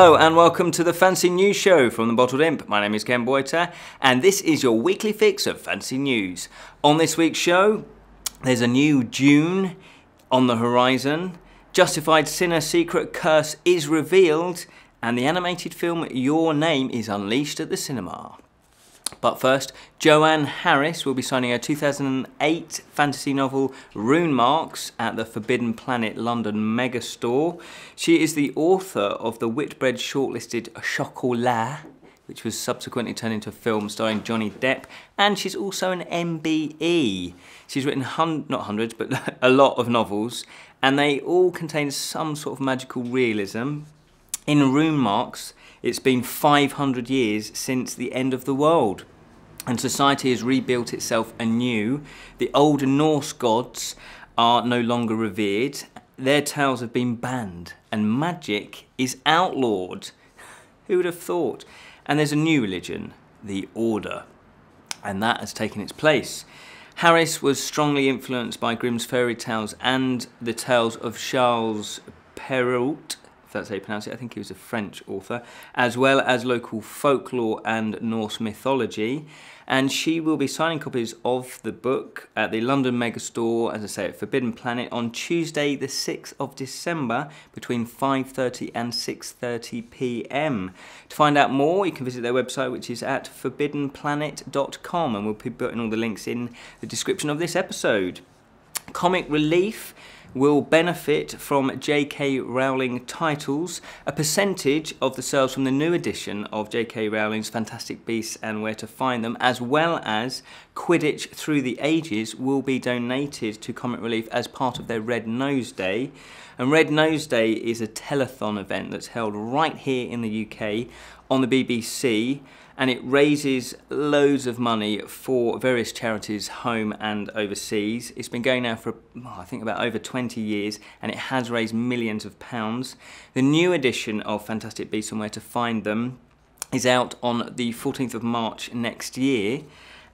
Hello and welcome to the Fancy News Show from the Bottled Imp. My name is Ken Boyter and this is your weekly fix of fancy news. On this week's show, there's a new Dune on the horizon, Justified Sinner Secret Curse is revealed, and the animated film Your Name is unleashed at the cinema. But first, Joanne Harris will be signing her 2008 fantasy novel Runemarks at the Forbidden Planet London Megastore. She is the author of the Whitbread shortlisted Chocolat, which was subsequently turned into a film starring Johnny Depp, and she's also an MBE. She's written not hundreds, but a lot of novels, and they all contain some sort of magical realism. In Runemarks, it's been 500 years since the end of the world, and society has rebuilt itself anew. The old Norse gods are no longer revered, their tales have been banned, and magic is outlawed. Who would have thought? And there's a new religion, the Order, and that has taken its place. Harris was strongly influenced by Grimm's fairy tales and the tales of Charles Perrault, if that's how you pronounce it. I think he was a French author, as well as local folklore and Norse mythology. And she will be signing copies of the book at the London Megastore, as I say, at Forbidden Planet on Tuesday the 6th of December between 5:30 and 6:30 p.m. To find out more, you can visit their website, which is at forbiddenplanet.com, and we'll be putting all the links in the description of this episode. Comic Relief will benefit from J K Rowling titles. A percentage of the sales from the new edition of J K Rowling's Fantastic Beasts and Where to Find Them, as well as Quidditch Through the Ages, will be donated to Comic Relief as part of their Red Nose Day. And Red Nose Day is a telethon event that's held right here in the UK on the BBC, and it raises loads of money for various charities home and overseas. It's been going now for, I think, about over 20 years, and it has raised millions of pounds. The new edition of Fantastic Beasts and Where to Find Them is out on the 14th of March next year,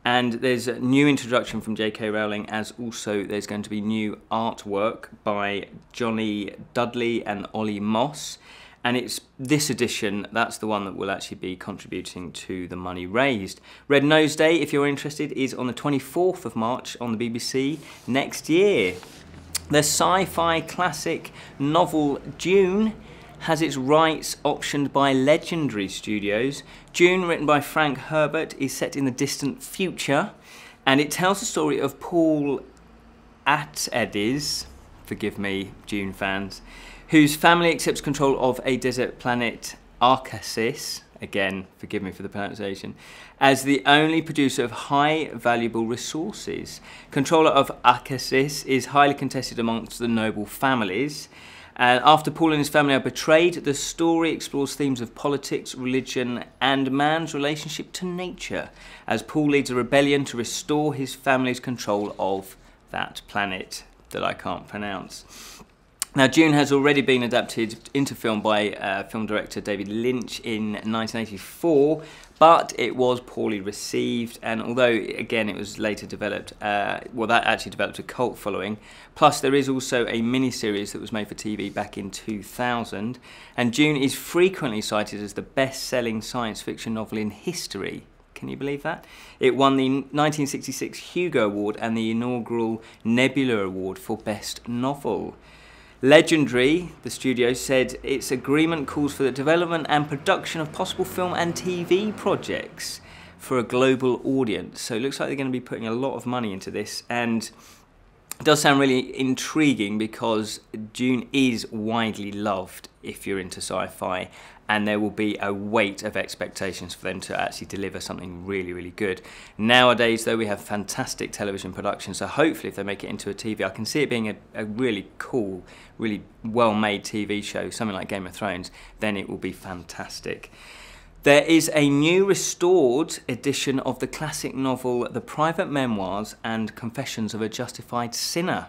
and there's a new introduction from J K Rowling, as also there's going to be new artwork by Johnny Dudley and Ollie Moss. And it's this edition, that's the one that will actually be contributing to the money raised. Red Nose Day, if you're interested, is on the 24th of March on the BBC next year. The sci-fi classic novel Dune has its rights optioned by Legendary Studios. Dune, written by Frank Herbert, is set in the distant future, and it tells the story of Paul Atreides, forgive me, Dune fans, whose family accepts control of a desert planet, Arrakis, again, forgive me for the pronunciation, as the only producer of high valuable resources. Controller of Arrakis is highly contested amongst the noble families. And after Paul and his family are betrayed, the story explores themes of politics, religion, and man's relationship to nature, as Paul leads a rebellion to restore his family's control of that planet that I can't pronounce. Now, Dune has already been adapted into film by film director David Lynch in 1984, but it was poorly received, and although, again, it was later developed, well, that actually developed a cult following. Plus, there is also a miniseries that was made for TV back in 2000, and Dune is frequently cited as the best-selling science fiction novel in history. Can you believe that? It won the 1966 Hugo Award and the inaugural Nebula Award for Best Novel. Legendary, the studio, said its agreement calls for the development and production of possible film and TV projects for a global audience. So it looks like they're going to be putting a lot of money into this, and it does sound really intriguing because Dune is widely loved if you're into sci-fi, and there will be a weight of expectations for them to actually deliver something really, really good. Nowadays, though, we have fantastic television production, so hopefully if they make it into a TV, I can see it being a really cool, really well-made TV show, something like Game of Thrones, then it will be fantastic. There is a new restored edition of the classic novel The Private Memoirs and Confessions of a Justified Sinner.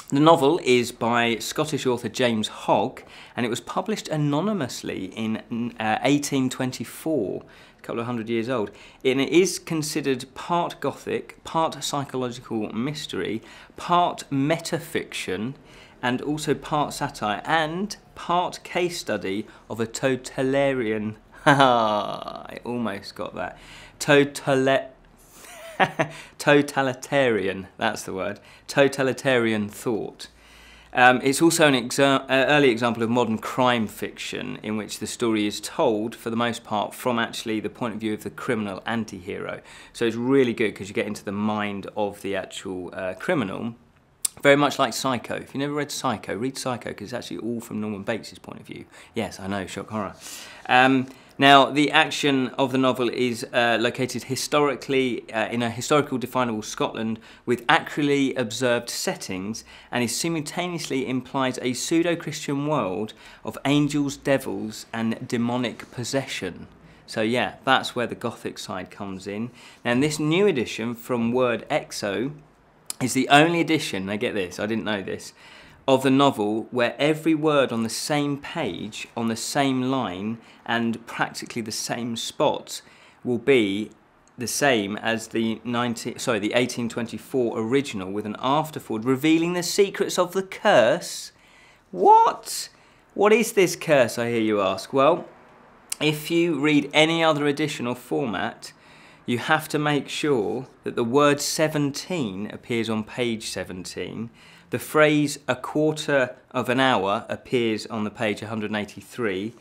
The novel is by Scottish author James Hogg, and it was published anonymously in 1824, a couple of hundred years old. And it is considered part Gothic, part psychological mystery, part metafiction, and also part satire and part case study of a totalitarian. I almost got that. Totalitarian, that's the word. Totalitarian thought. It's also an early example of modern crime fiction in which the story is told, for the most part, from actually the point of view of the criminal anti-hero. So it's really good because you get into the mind of the actual criminal. Very much like Psycho. If you've never read Psycho, read Psycho because it's actually all from Norman Bates' point of view. Yes, I know, shock horror. Now, the action of the novel is located historically in a historical definable Scotland with accurately observed settings, and it simultaneously implies a pseudo-Christian world of angels, devils and demonic possession. So yeah, that's where the Gothic side comes in. Now, this new edition from Word Exo is the only edition, now get this, I didn't know this, of the novel where every word on the same page, on the same line, and practically the same spot will be the same as the 1824 original, with an afterthought revealing the secrets of the curse. What? What is this curse, I hear you ask? Well, if you read any other edition or format, you have to make sure that the word 17 appears on page 17. The phrase "a quarter of an hour" appears on the page 183.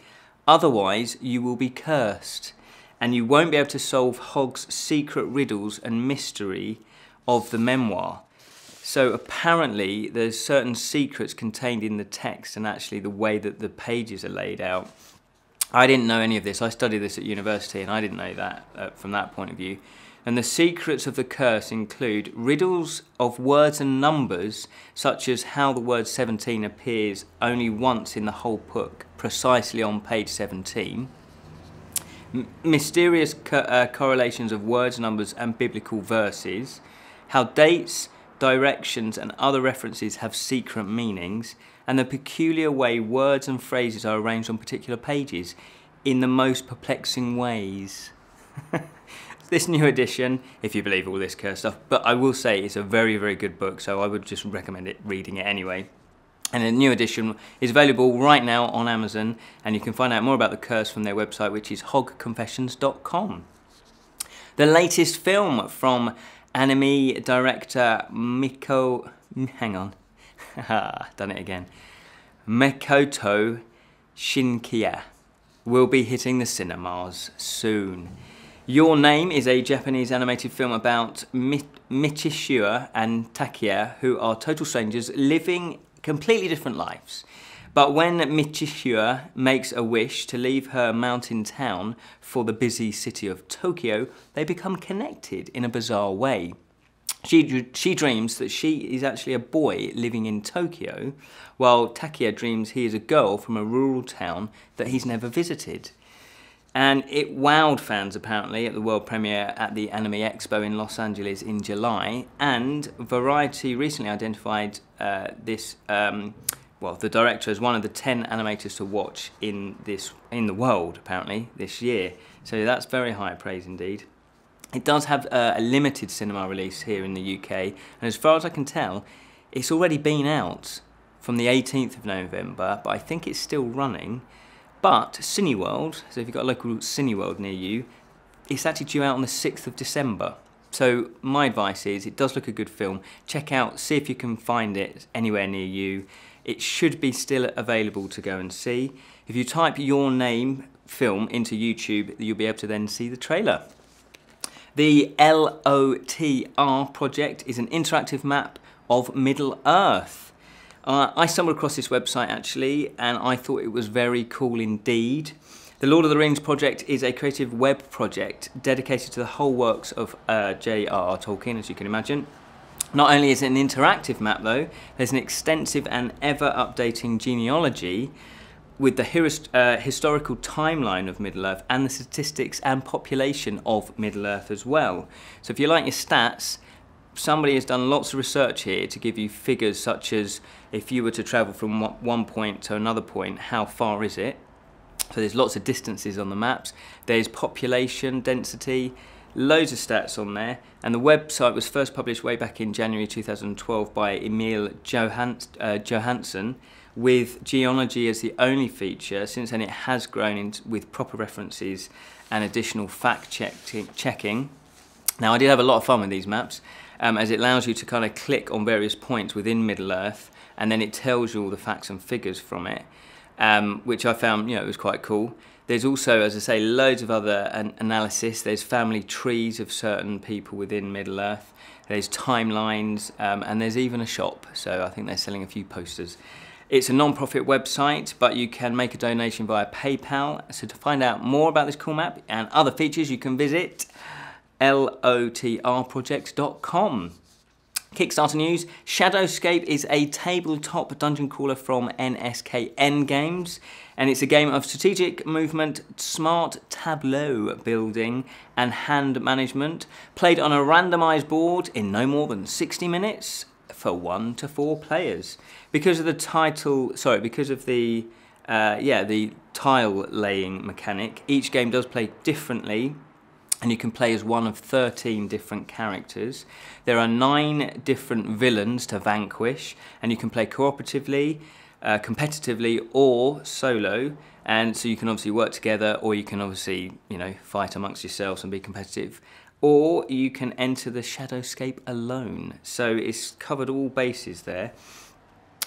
Otherwise, you will be cursed, and you won't be able to solve Hogg's secret riddles and mystery of the memoir. So apparently, there's certain secrets contained in the text and actually the way that the pages are laid out. I didn't know any of this. I studied this at university, and I didn't know that from that point of view. And the secrets of the curse include riddles of words and numbers, such as how the word 17 appears only once in the whole book, precisely on page 17. Mysterious correlations of words, numbers and biblical verses. How dates, directions and other references have secret meanings. And the peculiar way words and phrases are arranged on particular pages in the most perplexing ways. This new edition, if you believe all this curse stuff, but I will say it's a very, very good book, so I would just recommend reading it anyway. And the new edition is available right now on Amazon, and you can find out more about the curse from their website, which is hoggconfessions.com. The latest film from anime director Makoto Shinkai will be hitting the cinemas soon. Your Name is a Japanese animated film about Mitsuha and Taki, who are total strangers living completely different lives. But when Mitsuha makes a wish to leave her mountain town for the busy city of Tokyo, they become connected in a bizarre way. She dreams that she is actually a boy living in Tokyo, while Taki dreams he is a girl from a rural town that he's never visited. And it wowed fans apparently at the world premiere at the Anime Expo in Los Angeles in July, and Variety recently identified the director as one of the 10 animators to watch in the world apparently this year. So that's very high praise indeed. It does have a limited cinema release here in the UK, and as far as I can tell, it's already been out from the 18th of November, but I think it's still running. But Cineworld, so if you've got a local Cineworld near you, it's actually due out on the 6th of December. So my advice is, it does look a good film. Check out, see if you can find it anywhere near you. It should be still available to go and see. If you type Your Name film into YouTube, you'll be able to then see the trailer. The LOTR project is an interactive map of Middle Earth. I stumbled across this website actually, and I thought it was very cool indeed. The Lord of the Rings project is a creative web project dedicated to the whole works of J.R.R. Tolkien, as you can imagine. Not only is it an interactive map though, there's an extensive and ever-updating genealogy with the historical timeline of Middle-earth and the statistics and population of Middle-earth as well. So if you like your stats, somebody has done lots of research here to give you figures such as if you were to travel from one point to another point, how far is it? So there's lots of distances on the maps. There's population density, loads of stats on there, and the website was first published way back in January 2012 by Emil Johansson, with geology as the only feature. Since then it has grown with proper references and additional fact checking. Now I did have a lot of fun with these maps, as it allows you to kind of click on various points within Middle-earth, and then it tells you all the facts and figures from it, which I found, it was quite cool. There's also, as I say, loads of other analysis. There's family trees of certain people within Middle-earth. There's timelines, and there's even a shop. So I think they're selling a few posters. It's a non-profit website, but you can make a donation via PayPal. So to find out more about this cool map and other features, you can visit lotrproject.com. Kickstarter news: Shadowscape is a tabletop dungeon crawler from NSKN Games, and it's a game of strategic movement, smart tableau building and hand management, played on a randomized board in no more than 60 minutes for 1 to 4 players. Because of the the tile laying mechanic, each game does play differently, and you can play as one of 13 different characters. There are 9 different villains to vanquish, and you can play cooperatively, competitively, or solo. And so you can obviously work together, or you can obviously, fight amongst yourselves and be competitive. Or you can enter the Shadowscape alone. So it's covered all bases there.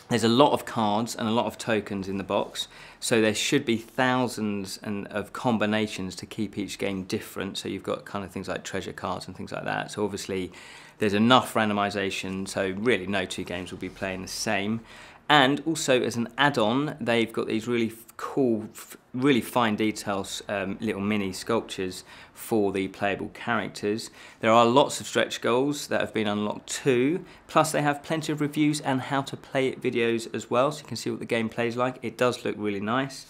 There's a lot of cards and a lot of tokens in the box, so there should be thousands of combinations to keep each game different. So you've got kind of things like treasure cards and things like that. So obviously there's enough randomization, so really no 2 games will be playing the same. And also as an add-on, they've got these really cool, really fine details, little mini sculptures for the playable characters. There are lots of stretch goals that have been unlocked too. Plus they have plenty of reviews and how to play it videos as well, so you can see what the game plays like. It does look really nice.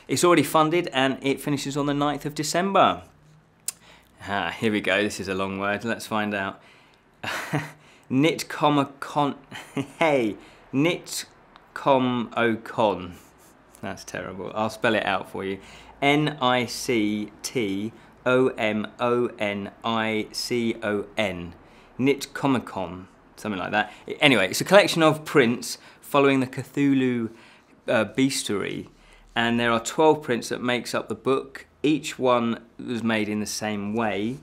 It's already funded and it finishes on the 9th of December. Here we go, this is a long word, let's find out. Nitcomocon, hey, Nitcomocon. That's terrible. I'll spell it out for you. Nictomоnicon. Nitcomocon. Something like that. Anyway, it's a collection of prints following the Cthulhu bestiary. And there are 12 prints that makes up the book. Each one was made in the same way.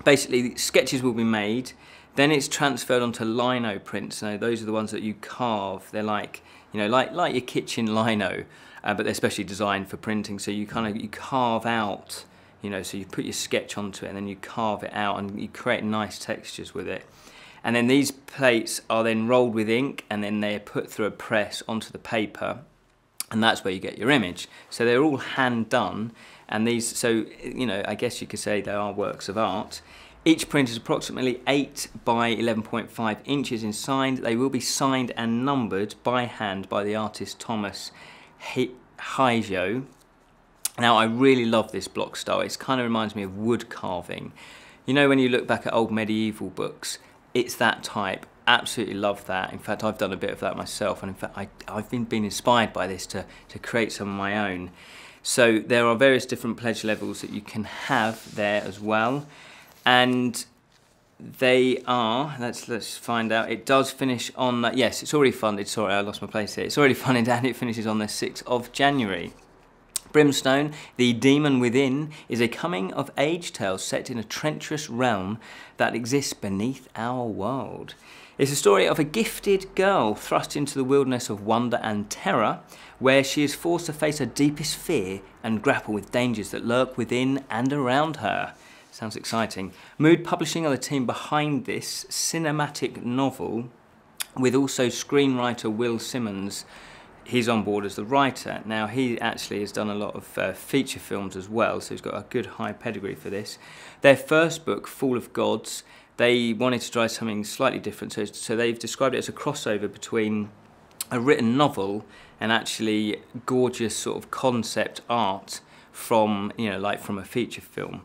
Basically, sketches will be made. Then it's transferred onto lino prints. Now, those are the ones that you carve. They're like, like your kitchen lino, but they're specially designed for printing. So you carve out, so you put your sketch onto it and then you carve it out and you create nice textures with it. And then these plates are then rolled with ink and then they're put through a press onto the paper, and that's where you get your image. So they're all hand done, and these, so I guess you could say they are works of art. Each print is approximately 8 by 11.5 inches in size. They will be signed and numbered by hand by the artist Thomas Heijo. Now, I really love this block style. It kind of reminds me of wood carving. When you look back at old medieval books, it's that type. Absolutely love that. In fact, I've done a bit of that myself, and in fact, I've been inspired by this to create some of my own. So there are various different pledge levels that you can have there as well. And they are, let's find out, it does finish on, yes, it's already funded, sorry, I lost my place here. It's already funded and it finishes on the 6th of January. Brimstone, The Demon Within, is a coming-of-age tale set in a treacherous realm that exists beneath our world. It's a story of a gifted girl thrust into the wilderness of wonder and terror, where she is forced to face her deepest fear and grapple with dangers that lurk within and around her. Sounds exciting. Mood Publishing are the team behind this cinematic novel, with also screenwriter Will Simmons. He's on board as the writer. Now, he actually has done a lot of feature films as well, so he's got a good high pedigree for this. Their first book, Fall of Gods, they wanted to try something slightly different, so they've described it as a crossover between a written novel and actually gorgeous sort of concept art from, like from a feature film.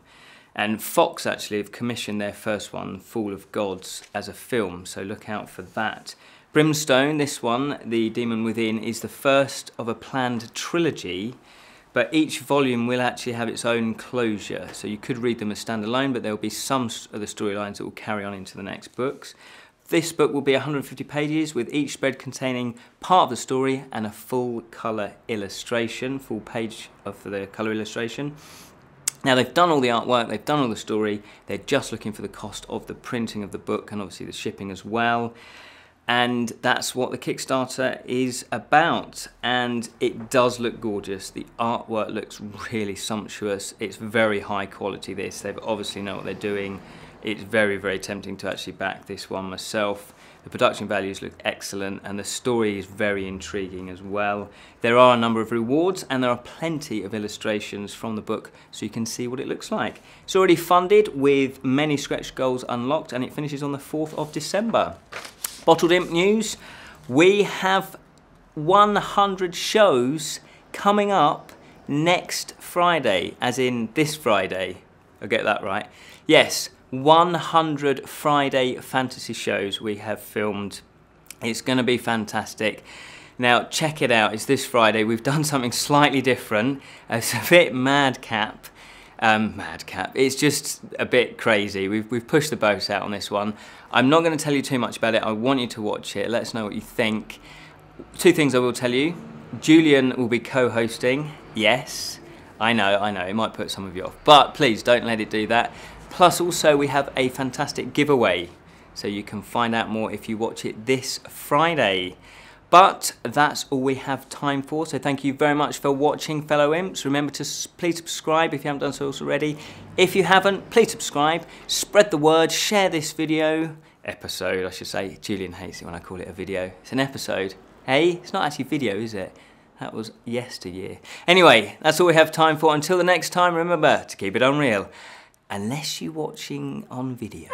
And Fox actually have commissioned their first one, Fall of Gods, as a film, so look out for that. Brimstone, this one, The Demon Within, is the first of a planned trilogy but each volume will actually have its own closure. So you could read them as standalone, but there will be some of the storylines that will carry on into the next books. This book will be 150 pages, with each spread containing part of the story and a full colour illustration, full page of the colour illustration. Now they've done all the artwork, they've done all the story, they're just looking for the cost of the printing of the book and obviously the shipping as well. And that's what the Kickstarter is about. And it does look gorgeous. The artwork looks really sumptuous. It's very high quality, this. They obviously know what they're doing. It's very, very tempting to actually back this one myself. The production values look excellent and the story is very intriguing as well. There are a number of rewards and there are plenty of illustrations from the book so you can see what it looks like. It's already funded with many stretch goals unlocked and it finishes on the 4th of December. Bottled Imp news, we have 100 shows coming up next Friday, as in this Friday. I'll get that right. Yes. 100 Friday fantasy shows we have filmed. It's going to be fantastic. Now check it out, it's this Friday. We've done something slightly different. It's a bit madcap. It's just a bit crazy. We've pushed the boat out on this one. I'm not going to tell you too much about it. I want you to watch it. Let us know what you think. Two things I will tell you. Julian will be co-hosting. Yes, I know, it might put some of you off, but please don't let it do that. Plus also we have a fantastic giveaway, so you can find out more if you watch it this Friday. But that's all we have time for, so thank you very much for watching, fellow imps. Remember to please subscribe if you haven't done so already. If you haven't, please subscribe, spread the word, share this episode I should say. Julian hates it when I call it a video. It's an episode. Hey, it's not actually video, is it? That was yesteryear. Anyway, that's all we have time for. Until the next time, remember to keep it unreal. Unless you're watching on video.